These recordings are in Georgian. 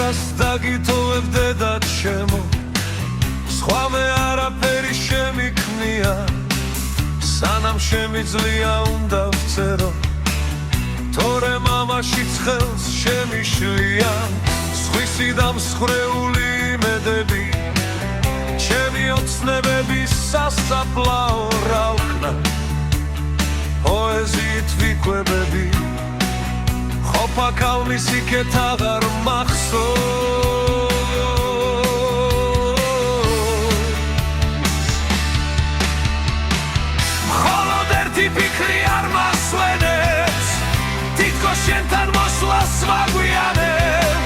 რას დაგითოვებ დედად შემო სხვამე არაფერი შემიქმნია სანამ შემიძლია უნდა ვწერო თორე მამაშიც ხელს შემიშლია სხვისი და მსხრეული იმედები ჩემი ოცნებების სასაფლაო რა ვქნა პოეზიით ვიკვებები ყოფა კალმის იქეთ აღარ მახსოვს მხოლოდ ერთი ფიქრი არ მასვენებს თითქოს შენთან მოსვლას ვაგვიანებ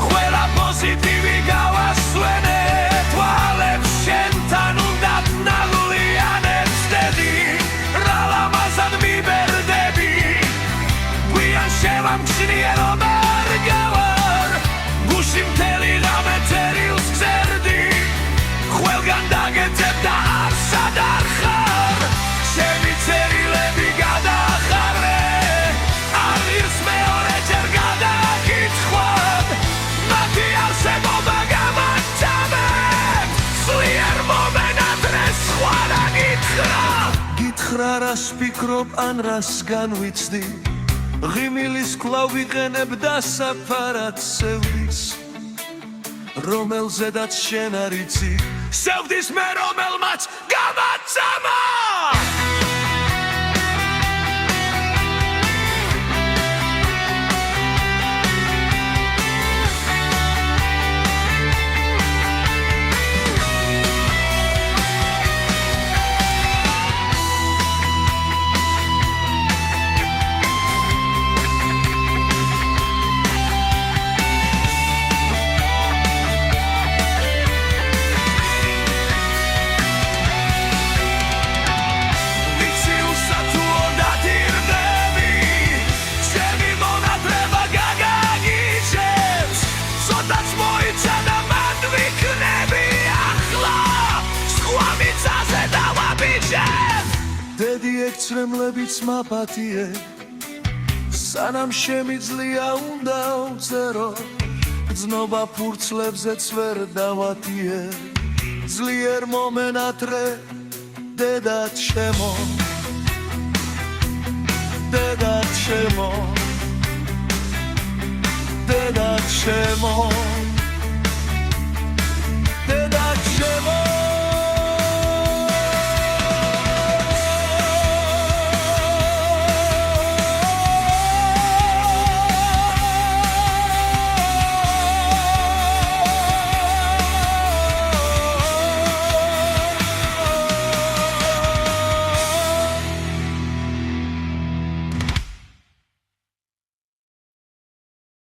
ყველა პოზიტივი გავასვენებ თვალებს შენთან უნდათ ნაღლიანებს დედი რა ლამაზად მიბერდები გვიან შევამჩნიერო მარგავარ გუში მთელი ღამე წერილს გზერდი ყველგან დაგეძებ და არსად არ ხარ ჩემი წერილები გადაახარე არ ღირს მეორეჯერ გადაგითხვან მათი არსებობა გამაჩამებ სულიერ მომენადრე სხვა რა გითხრა რას ვფიქრობ ან რას განვიცდი ღიმილის კვლავ ვიყენებ დასაფარად სევდის რომელზედაც შენ არ იცი სევდის მე რომელმაც გამაცამა დედი ეგცრემლებიც მაპატიე სანამ შემიძლია უნდა ვწერო გზნობა ფურცლებზეც ვერ დავატიე ძლიერ მომენატრე დედად შემო დედად შემო დედად შემო